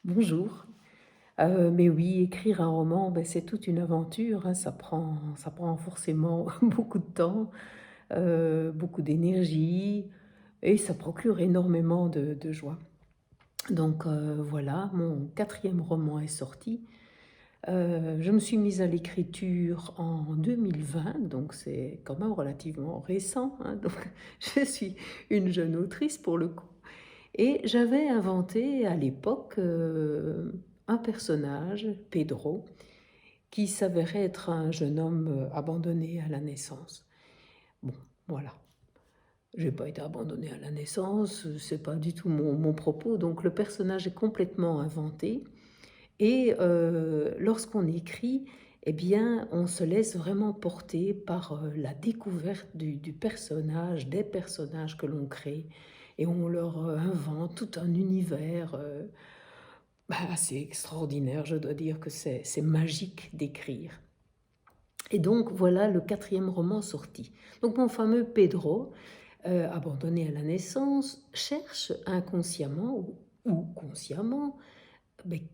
Bonjour. Mais oui, écrire un roman, c'est toute une aventure, hein, ça prend forcément beaucoup de temps, beaucoup d'énergie et ça procure énormément de joie. Donc voilà, mon quatrième roman est sorti. Je me suis mise à l'écriture en 2020, donc c'est quand même relativement récent, hein, donc je suis une jeune autrice pour le coup. Et j'avais inventé à l'époque, un personnage, Pedro, qui s'avérait être un jeune homme, abandonné à la naissance. Bon, voilà. J'ai pas été abandonnée à la naissance, c'est pas du tout mon propos, donc le personnage est complètement inventé et lorsqu'on écrit, eh bien, on se laisse vraiment porter par, la découverte du personnage, des personnages que l'on crée et on leur, invente tout un univers, assez extraordinaire. Je dois dire que c'est magique d'écrire et donc voilà le quatrième roman sorti. Donc mon fameux Pedro, abandonné à la naissance, cherche inconsciemment ou consciemment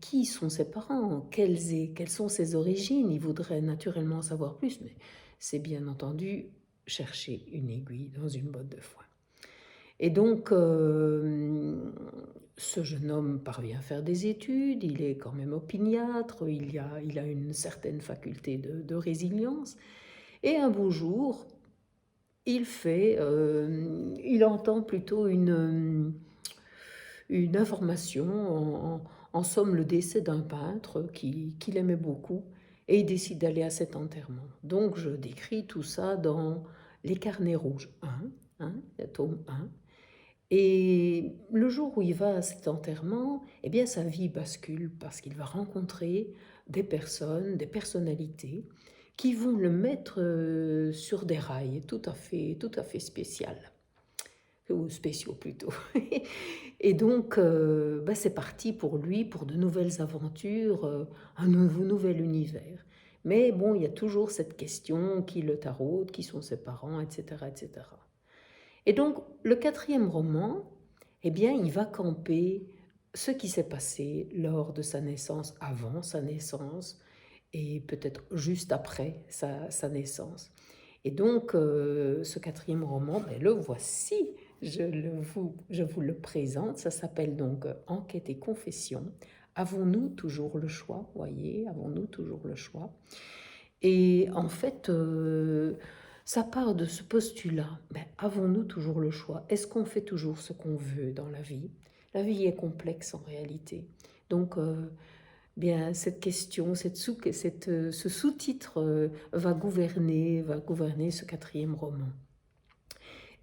qui sont ses parents? Quelles sont ses origines? Il voudrait naturellement en savoir plus, mais c'est bien entendu chercher une aiguille dans une botte de foin. Et donc, ce jeune homme parvient à faire des études, il est quand même opiniâtre, il a une certaine faculté de résilience. Et un beau jour, il entend plutôt une information, en somme le décès d'un peintre qu'il aimait beaucoup, et il décide d'aller à cet enterrement. Donc je décris tout ça dans Les Carnets Rouges 1, hein, le tome 1. Et le jour où il va à cet enterrement, eh bien sa vie bascule parce qu'il va rencontrer des personnes, des personnalités qui vont le mettre sur des rails tout à fait spécial, ou spéciaux plutôt. Et donc, c'est parti pour lui, pour de nouvelles aventures, un nouvel univers. Mais bon, il y a toujours cette question, qui le taraude, qui sont ses parents, etc., etc. Et donc, le quatrième roman, eh bien, il va camper ce qui s'est passé lors de sa naissance, avant sa naissance, et peut-être juste après sa naissance. Et donc, ce quatrième roman, le voici, je vous le présente, ça s'appelle donc Enquête et confession. Avons-nous toujours le choix? Voyez, avons-nous toujours le choix? Et en fait, ça part de ce postulat. Avons-nous toujours le choix? Est-ce qu'on fait toujours ce qu'on veut dans la vie? La vie est complexe en réalité. Donc, bien, cette question, ce sous-titre va gouverner ce quatrième roman.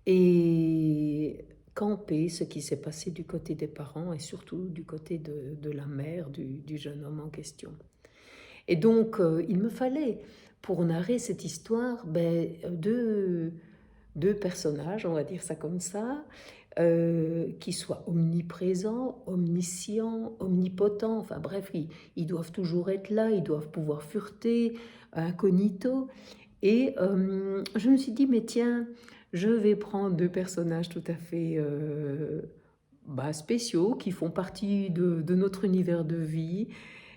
Et camper ce qui s'est passé du côté des parents et surtout du côté de la mère du jeune homme en question. Et donc, il me fallait, pour narrer cette histoire, deux personnages, on va dire ça comme ça, qui soient omniprésents, omniscients, omnipotents, enfin bref, ils doivent toujours être là, ils doivent pouvoir fureter, incognito. Et je me suis dit, mais tiens, je vais prendre deux personnages tout à fait spéciaux, qui font partie de notre univers de vie,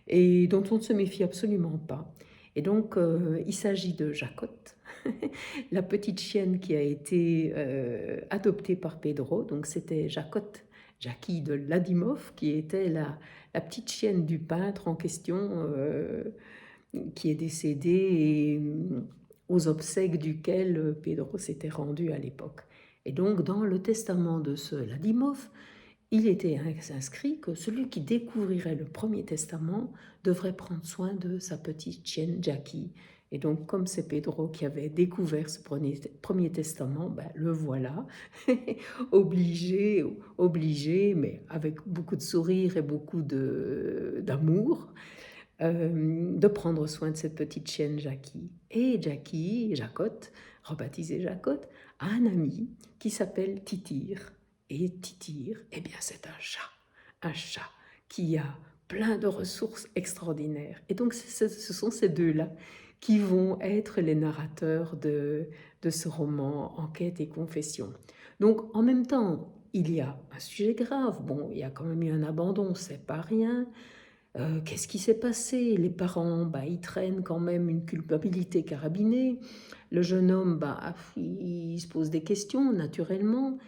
et dont on ne se méfie absolument pas. Et donc, il s'agit de Jacotte, la petite chienne qui a été adoptée par Pedro. Donc, c'était Jacotte, Jackie de Ladimov, qui était la petite chienne du peintre en question, qui est décédé et aux obsèques duquel Pedro s'était rendu à l'époque. Et donc, dans le testament de ce Ladimov, il était inscrit que celui qui découvrirait le premier testament devrait prendre soin de sa petite chienne Jackie. Et donc, comme c'est Pedro qui avait découvert ce premier testament, le voilà, obligé, mais avec beaucoup de sourire et beaucoup d'amour, de prendre soin de cette petite chienne Jackie. Et Jacotte, rebaptisée Jacotte, a un ami qui s'appelle Titir. Et Titir, eh bien c'est un chat qui a plein de ressources extraordinaires. Et donc ce sont ces deux-là qui vont être les narrateurs de ce roman Enquête et confession. Donc en même temps, il y a un sujet grave. Bon, il y a quand même eu un abandon, c'est pas rien. Qu'est-ce qui s'est passé? Les parents, bah, ils traînent quand même une culpabilité carabinée. Le jeune homme, bah, il se pose des questions, naturellement.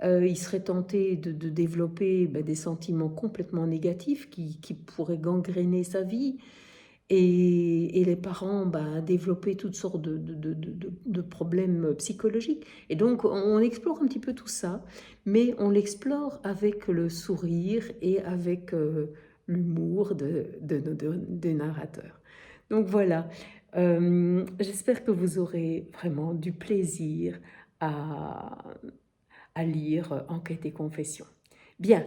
Il serait tenté de développer, bah, des sentiments complètement négatifs qui pourraient gangréner sa vie. Et les parents, bah, développer toutes sortes de problèmes psychologiques. Et donc, on explore un petit peu tout ça, mais on l'explore avec le sourire et avec l'humour des narrateurs. Donc voilà, j'espère que vous aurez vraiment du plaisir à, à lire Enquête et confession. Bien,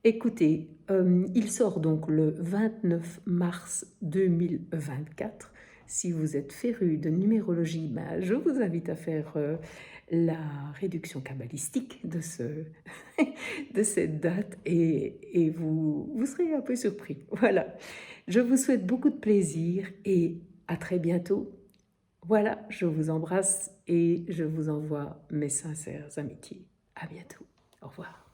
écoutez, il sort donc le 29 mars 2024. Si vous êtes féru de numérologie, ben, je vous invite à faire la réduction kabbalistique de cette date et vous serez un peu surpris. Voilà, je vous souhaite beaucoup de plaisir et à très bientôt. Voilà, je vous embrasse et je vous envoie mes sincères amitiés. À bientôt. Au revoir.